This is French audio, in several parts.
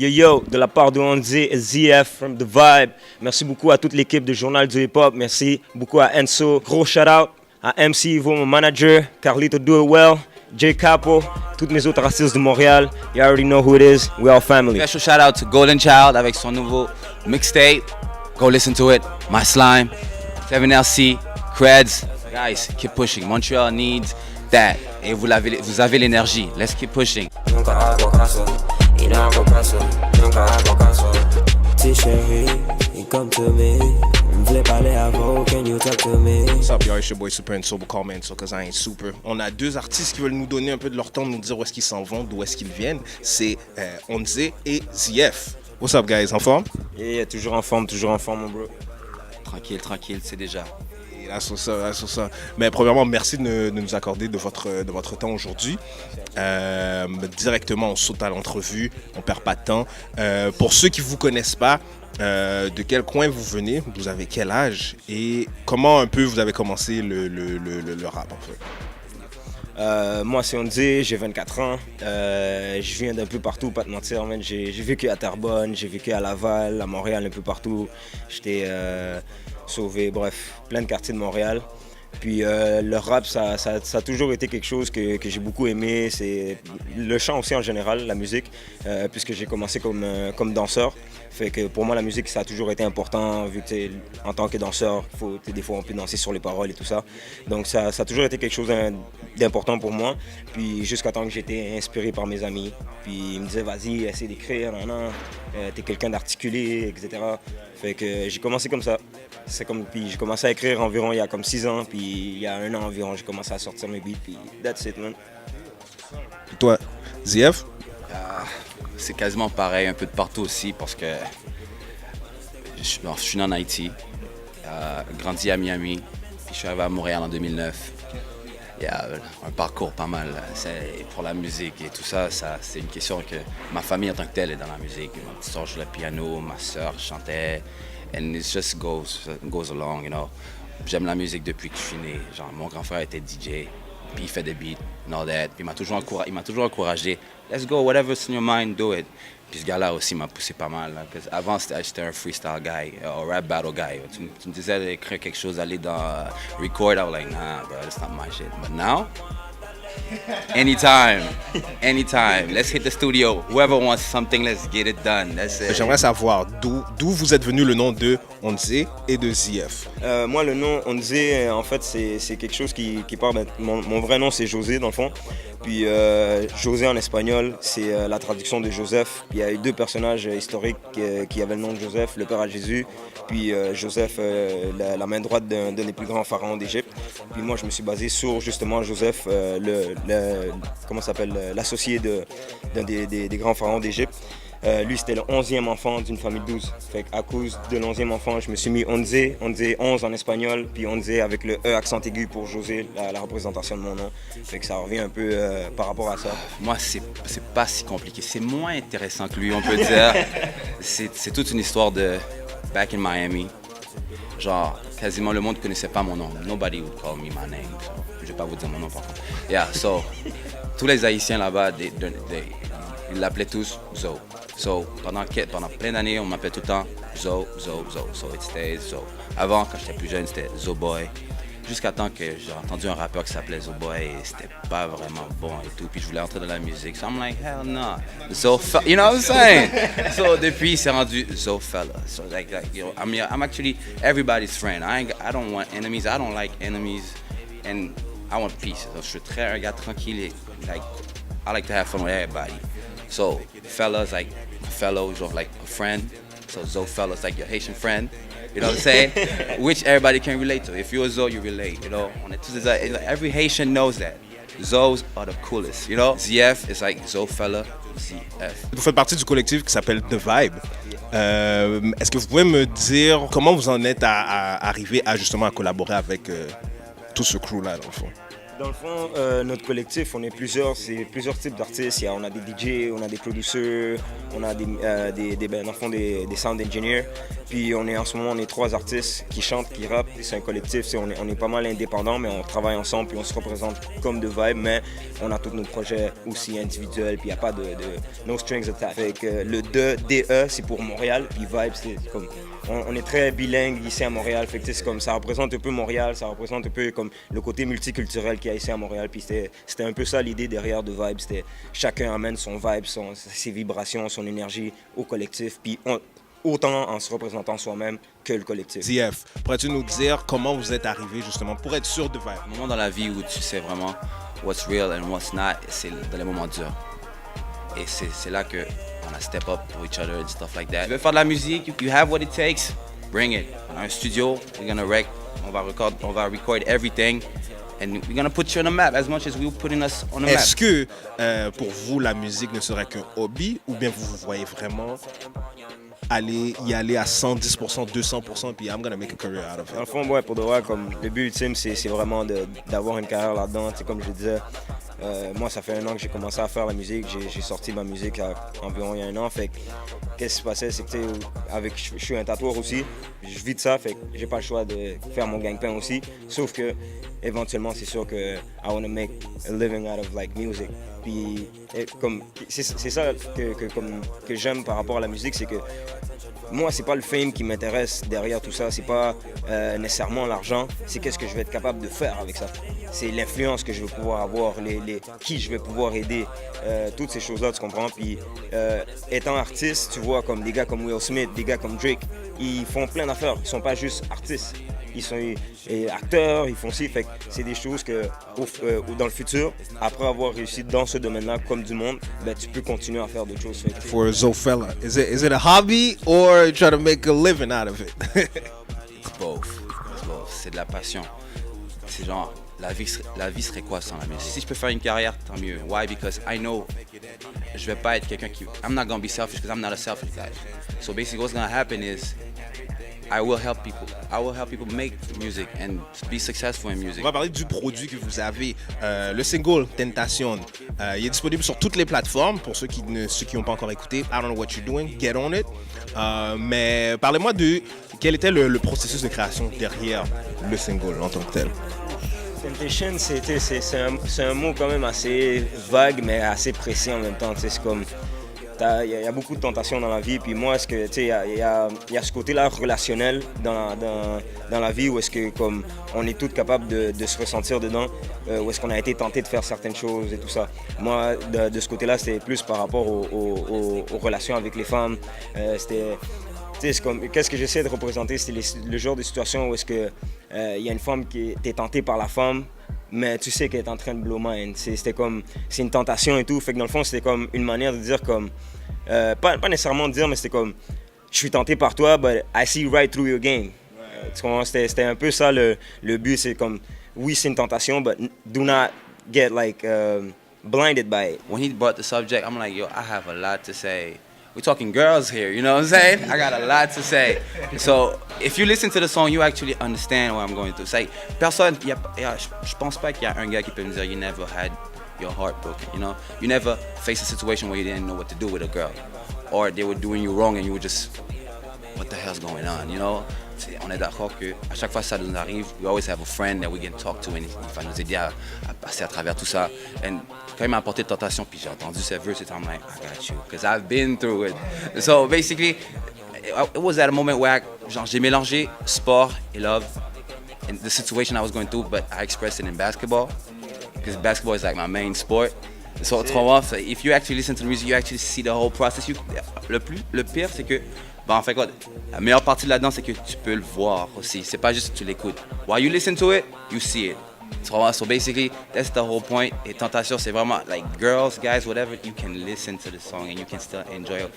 Yo, de la part de Onze et ZF from The Vibe. Merci beaucoup à toute l'équipe du Journal du Hip Hop. Merci beaucoup à Enzo. Gros shout out à MC Ivo, mon manager. Carlito Do It Well. J Capo. Toutes mes autres artistes de Montréal. You already know who it is. We all family. Special shout out to Golden Child avec son nouveau mixtape. Go listen to it. My Slime. Kevin LC. Creds. Guys, keep pushing. Montreal needs that. Et vous avez l'énergie. Let's keep pushing. What's up, y'all? It's your boy Super and Sober. Call me Enzo, cause I ain't super. On a deux artistes qui veulent nous donner un peu de leur temps, nous dire où est-ce qu'ils s'en vont, d'où est-ce qu'ils viennent. C'est Onze et ZF. What's up, guys? En forme? Yeah, toujours en forme, mon bro. Tranquille, c'est déjà. Là sur ça. Mais premièrement, merci de nous accorder de votre temps aujourd'hui. Directement, on saute à l'entrevue, on perd pas de temps. Pour ceux qui vous connaissent pas, de quel coin vous venez, vous avez quel âge et comment un peu vous avez commencé le rap en fait? Moi c'est Onze, j'ai 24 ans, je viens d'un peu partout, pas te mentir, man. J'ai vécu à Terrebonne, j'ai vécu à Laval, à Montréal, un peu partout. J'étais sauvé, bref, plein de quartiers de Montréal. Puis le rap, ça a toujours été quelque chose que j'ai beaucoup aimé. C'est le chant aussi en général, la musique, puisque j'ai commencé comme danseur. Fait que pour moi, la musique, ça a toujours été important, vu que en tant que danseur, des fois on peut danser sur les paroles et tout ça. Donc ça a toujours été quelque chose d'important pour moi. Puis jusqu'à temps que j'étais inspiré par mes amis. Puis ils me disaient, vas-y, essaie d'écrire, t'es quelqu'un d'articulé, etc. Fait que j'ai commencé comme ça. Puis j'ai commencé à écrire environ il y a comme 6 ans, puis il y a 1 an environ, j'ai commencé à sortir mes beats, puis that's it, man. Et toi, ZF? C'est quasiment pareil, un peu de partout aussi, parce que je suis né en Haïti, grandi à Miami, puis je suis arrivé à Montréal en 2009. Il y a un parcours pas mal. Pour la musique et tout ça, c'est une question que ma famille en tant que telle est dans la musique. Ma petite soeur joue le piano, ma soeur chantait. And it just goes along, you know. J'aime la musique depuis que je suis né. Genre, mon grand frère était DJ, puis il fait des beats and all that. Puis il m'a toujours encouragé. Let's go, whatever's in your mind, do it. Puis ce gars-là aussi m'a poussé pas mal. Là, avant, j'étais un freestyle guy, un rap battle guy. Tu me disais d'écrire quelque chose, d'aller dans record, I was like, nah, bro, that's not my shit. But now, anytime. Let's hit the studio. Whoever wants something, let's get it done. That's it. J'aimerais savoir d'où vous êtes venu le nom de Onze et de ZF. Moi, le nom Onze, en fait, c'est quelque chose qui part de... Mon vrai nom, c'est José, dans le fond. Puis José en espagnol, c'est la traduction de Joseph. Puis il y a eu 2 personnages historiques qui avaient le nom de Joseph, le père à Jésus, puis Joseph, la main droite d'un des plus grands pharaons d'Égypte. Puis moi, je me suis basé sur justement Joseph, l'associé d'un des grands pharaons d'Égypte. Lui, c'était le 11e enfant d'une famille de 12. Fait qu'à cause de l'11e enfant, je me suis mis Onze 11 en espagnol, puis Onze avec le E accent aigu pour José, la représentation de mon nom. Fait que ça revient un peu par rapport à ça. Moi, c'est pas si compliqué. C'est moins intéressant que lui, on peut dire. C'est toute une histoire de back in Miami. Genre, quasiment le monde ne connaissait pas mon nom. Nobody would call me my name. So, je vais pas vous dire mon nom par contre. Yeah, so, tous les Haïtiens là-bas, ils l'appelaient tous Zo. So, pendant plein d'années, on m'appelait tout le temps Zo. So it stays Zo. Avant, quand j'étais plus jeune, c'était Zo Boy. Jusqu'à temps que j'ai entendu un rappeur qui s'appelait Zo Boy et c'était pas vraiment bon et tout. Puis je voulais entrer dans la musique. So I'm like, hell no. You know what I'm saying? So depuis, c'est rendu Zo Fella. So like you know, I'm actually everybody's friend. I don't want enemies. I don't like enemies. And I want peace. So, je suis un gars tranquille. Et, like, I like to have fun with everybody. So, fellas like fellow, genre like a friend. So, Zo fellas like your Haitian friend. You know what I'm saying? Which everybody can relate to. If you're a Zo, you relate, you know? On est tous every Haitian knows that. Zos are the coolest, you know? ZF is like Zo fella, ZF. Vous faites partie du collectif qui s'appelle The Vibe. Est-ce que vous pouvez me dire comment vous en êtes arrivé à justement à collaborer avec tout ce crew-là, dans le fond? Dans le fond, notre collectif, on est c'est plusieurs types d'artistes. On a des DJ, on a des producers, on a dans le fond, des sound engineers. Puis en ce moment, on est 3 artistes qui chantent, qui rappent. C'est un collectif, on est pas mal indépendants, mais on travaille ensemble, puis on se représente comme de Vibe, mais on a tous nos projets aussi individuels, puis il n'y a pas de no strings attached. Fait que le DE, c'est pour Montréal, puis Vibe, c'est comme... On est très bilingue ici à Montréal, fait que c'est comme ça représente un peu Montréal, ça représente un peu comme le côté multiculturel qu'il y a ici à Montréal. Puis c'était un peu ça l'idée derrière de Vibe, c'était chacun amène son vibe, ses vibrations, son énergie au collectif, puis autant en se représentant soi-même que le collectif. ZF, pourrais-tu nous dire comment vous êtes arrivé justement pour être sûr de Vibe? Un moment dans la vie où tu sais vraiment what's real and what's not, c'est dans les moments durs. Et c'est là que on a step up for each other and stuff like that. Tu veux faire de la musique, you have what it takes, bring it. On a un studio, we're gonna on va record everything, and we're gonna put you on the map as much as we're putting us on the map. Est-ce que pour vous la musique ne serait qu'un hobby ou bien vous voyez vraiment y aller à 110%, 200%, puis I'm gonna make a career out of it? Dans le fond, ouais, pour de vrai, comme le but ultime, c'est vraiment d'avoir une carrière là-dedans. Comme je disais, moi, ça fait 1 an que j'ai commencé à faire la musique. J'ai sorti ma musique environ il y a 1 an. Fait qu'est-ce qui se passait, c'est que je suis un tatoueur aussi. Je vis de ça, fait que j'ai pas le choix de faire mon gagne-pain aussi. Sauf que éventuellement, c'est sûr que I want to make a living out of like music. Puis c'est ça que j'aime par rapport à la musique, c'est que moi, c'est pas le fame qui m'intéresse derrière tout ça, c'est pas nécessairement l'argent, c'est qu'est-ce que je vais être capable de faire avec ça. C'est l'influence que je vais pouvoir avoir, qui je vais pouvoir aider, toutes ces choses-là, tu comprends? Puis étant artiste, tu vois, comme des gars comme Will Smith, des gars comme Drake, ils font plein d'affaires, ils sont pas juste artistes. Ils sont acteurs, ils font ci, fait que c'est des choses que dans le futur, après avoir réussi dans ce domaine-là comme du monde, ben, tu peux continuer à faire d'autres choses. For Zofella, is it a hobby or try to make a living out of it? It's both. C'est de la passion. C'est genre, la vie serait quoi sans la musique? Si je peux faire une carrière, tant mieux. Why? Because I know je vais pas être quelqu'un qui... I'm not gonna be selfish because I'm not a selfish guy. So basically what's gonna happen is I will help people. I will help people make music and be successful in music. On va parler du produit que vous avez. Le single Tentation. Il est disponible sur toutes les plateformes. Pour ceux qui n'ont pas encore écouté, I don't know what you're doing, get on it. Mais parlez-moi de quel était le processus de création derrière le single en tant que tel. Temptation, c'est un mot quand même assez vague, mais assez précis en même temps. C'est comme... Il y a beaucoup de tentations dans la vie, puis moi, il y a ce côté-là relationnel dans la vie où est-ce que comme on est tous capables de se ressentir dedans, où est-ce qu'on a été tenté de faire certaines choses et tout ça. Moi, de ce côté-là, c'était plus par rapport aux relations avec les femmes. Qu'est-ce que j'essaie de représenter, c'est le genre de situation où est-ce que il y a une femme qui est tentée par la femme, mais tu sais qu'elle est en train de blow mind. C'est une tentation et tout. Fait que dans le fond, c'était comme une manière de dire comme... pas nécessairement de dire, mais c'était comme... Je suis tenté par toi, but I see right through your game. C'était un peu ça le but. C'est comme... Oui, c'est une tentation, but do not get like blinded by it. When he brought the subject, I'm like, yo, I have a lot to say. We're talking girls here, you know what I'm saying? I got a lot to say. So, if you listen to the song, you actually understand what I'm going through. C'est personne, je pense pas qu'il y a un gars qui peut me dire, you never had your heart broken, you know? You never faced a situation where you didn't know what to do with a girl. Or they were doing you wrong and you were just, what the hell's going on, you know? On est d'accord qu'à chaque fois que ça nous arrive, we always have a friend that we can talk to and il va nous aider à passer à travers tout ça. And quand il m'a apporté de tentation, puis j'ai entendu ses verses, I'm like, I got you, because I've been through it. So basically, it was at a moment where j'ai mélangé sport et love and the situation I was going through, but I expressed it in basketball, because basketball is like my main sport. So if you actually listen to the music, you actually see the whole process. Le pire, c'est que en fait, la meilleure partie de là-dedans, c'est que tu peux le voir aussi. C'est pas juste que tu l'écoutes. While you listen to it, you see it. So basically, that's the whole point. Et Tentation, c'est vraiment, like, girls, guys, whatever, you can listen to the song and you can still enjoy it.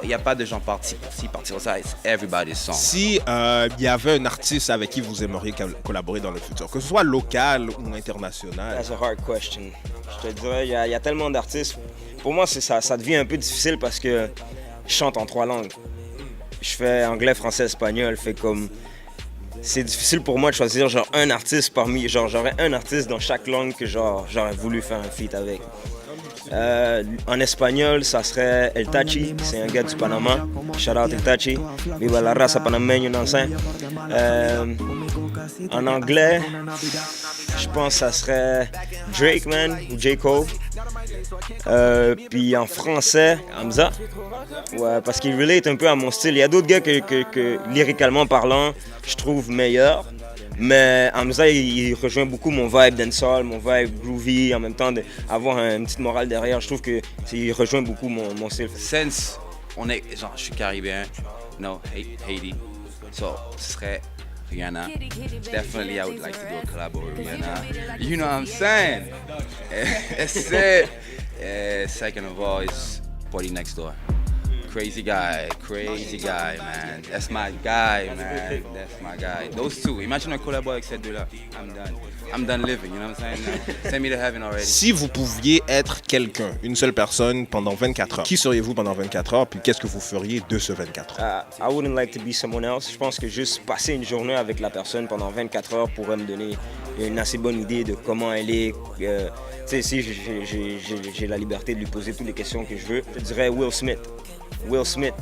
Il n'y a pas de gens partis sur ça. It's everybody's song. Si il y avait un artiste avec qui vous aimeriez collaborer dans le futur, que ce soit local ou international? That's a hard question. Je te dirais, il y a tellement d'artistes. Pour moi, ça devient un peu difficile parce que je chante en 3 langues. Je fais anglais, français, espagnol. Fait comme c'est difficile pour moi de choisir genre un artiste parmi, genre j'aurais un artiste dans chaque langue que genre j'aurais voulu faire un feat avec. En espagnol, ça serait El Tachi, c'est un gars du Panama. Shout out El Tachi, viva la raza panameña, non c'est. En anglais, je pense que ça serait Drake, man, ou J. Cole. Puis en français, Hamza. Ouais, parce qu'il relate un peu à mon style. Il y a d'autres gars que lyricalement parlant, je trouve meilleurs. Mais Hamza, il rejoint beaucoup mon vibe dancehall, mon vibe groovy, en même temps d'avoir une petite morale derrière. Je trouve qu'il rejoint beaucoup mon style. Since genre, je suis caribéen, no, Haiti, so ce serait Rihanna. Definitely, I would like to do a collab with Rihanna. You know what I'm saying? That's it. Second of all is Party Next Door. Crazy guy, man. That's my guy, man. That's my guy. Those two. Imagine un collab avec ces deux-là. I'm done. I'm done living, you know what I'm saying? No. Send me to heaven already. Si vous pouviez être quelqu'un, une seule personne pendant 24 heures, qui seriez-vous pendant 24 heures, puis qu'est-ce que vous feriez de ce 24 heures? I wouldn't like to be someone else. Je pense que juste passer une journée avec la personne pendant 24 heures pourrait me donner une assez bonne idée de comment elle est. Tu sais, si j'ai la liberté de lui poser toutes les questions que je veux, je dirais Will Smith. Will Smith,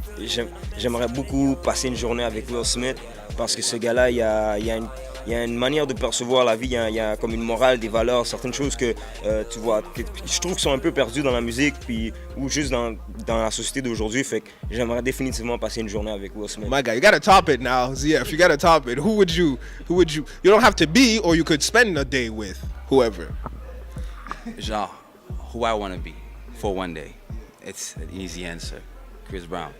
j'aimerais beaucoup passer une journée avec Will Smith parce que ce gars-là, il y a une manière de percevoir la vie, il y a comme une morale, des valeurs, certaines choses que tu vois, que je trouve qui sont un peu perdues dans la musique puis, ou juste dans la société d'aujourd'hui. Fait que j'aimerais définitivement passer une journée avec Will Smith. My guy, you gotta top it now, ZF. You gotta top it. Who would you? You don't have to be, or you could spend a day with whoever. Genre, who I want to be for one day. It's an easy answer. Chris Brown.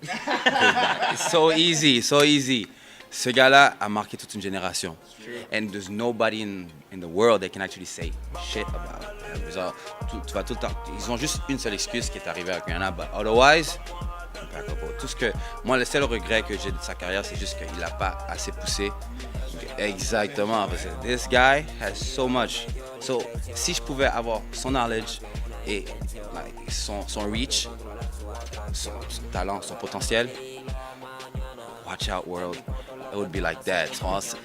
It's so easy, so easy. Ce gars-là a marqué toute une génération. And there's nobody in the world that can actually say shit about it. Genre, tu vas tout le temps. Ils ont juste une seule excuse qui est arrivée avec Rihanna, but otherwise, tout ce que moi, le seul regret que j'ai de sa carrière, c'est juste qu'il n'a pas assez poussé. Exactement, parce que this guy has so much. So, si je pouvais avoir son knowledge et like, son reach, son talent, son potentiel, watch out world, it would be like that. So,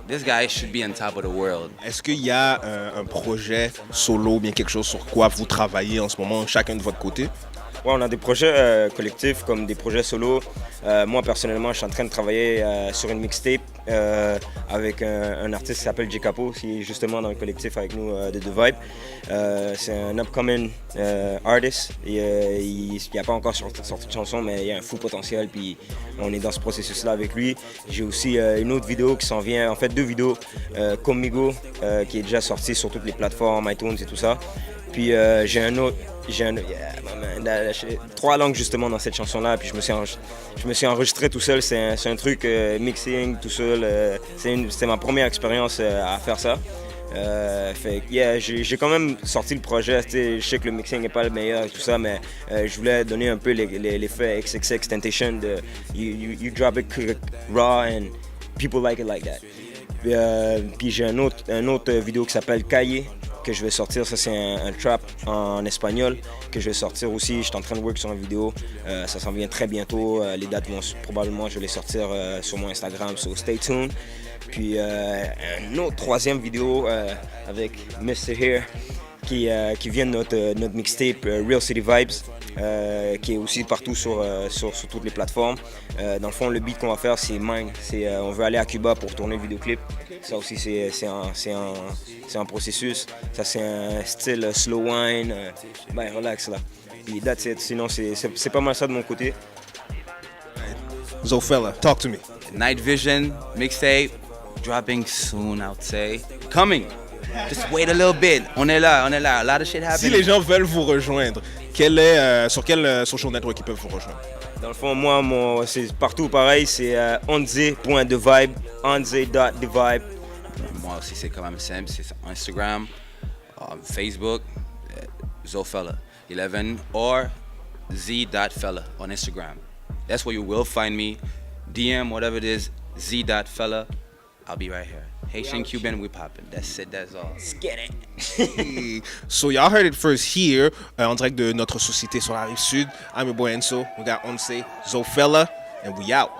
this guy should be on top of the world. Est-ce qu'il y a un projet solo, bien quelque chose sur quoi vous travaillez en ce moment, chacun de votre côté? Ouais, on a des projets collectifs comme des projets solo. Moi, personnellement, je suis en train de travailler sur une mixtape avec un artiste qui s'appelle J. Capo, qui est justement dans le collectif avec nous de The Vibe. C'est un upcoming artist. Il n'a pas encore sorti de chanson, mais il y a un fou potentiel. Puis on est dans ce processus-là avec lui. J'ai aussi une autre vidéo qui s'en vient, en fait 2 vidéos, Conmigo, qui est déjà sortie sur toutes les plateformes, iTunes et tout ça. Puis j'ai un autre. J'ai 3 langues justement dans cette chanson-là, puis je me suis enregistré tout seul. C'est un truc mixing tout seul. C'était ma première expérience à faire ça. Fait yeah, j'ai quand même sorti le projet. Je sais que le mixing n'est pas le meilleur et tout ça, mais je voulais donner un peu l'effet XXXTentacion de you drop it raw and people like it like that. Puis j'ai un autre vidéo qui s'appelle Calle, que je vais sortir. Ça, c'est un trap en espagnol que je vais sortir aussi. Je suis en train de work sur une vidéo. Ça s'en vient très bientôt. Les dates vont probablement, je vais les sortir sur mon Instagram, so stay tuned. Puis une autre 3e vidéo avec Mr. Here qui vient de notre mixtape Real City Vibes, qui est aussi partout sur toutes les plateformes. Dans le fond, le beat qu'on va faire, c'est Mine. On veut aller à Cuba pour tourner le vidéoclip. Ça aussi, c'est un processus. Ça, c'est un style slow wine. Relax là. Puis that's it. Sinon, c'est pas mal ça de mon côté. Zofella, talk to me. Night Vision, mixtape, dropping soon, I would say. Coming. Just wait a little bit. On est là. A lot of shit happening. Si les gens veulent vous rejoindre, sur quel social network ils peuvent vous rejoindre? Dans le fond, moi, c'est partout pareil. C'est onze.thevibe, onze.thevibe. Moi aussi, c'est quand même simple. C'est Instagram, Facebook, Zofella11 or z.fella on Instagram. That's where you will find me. DM, whatever it is, z.fella. I'll be right here. Haitian, Cuban, we poppin'. That's it, that's all. Let's get it. So y'all heard it first here, en direct de notre société sur la Rive-Sud. I'm your boy Enzo. We got Once, Zofella, and we out.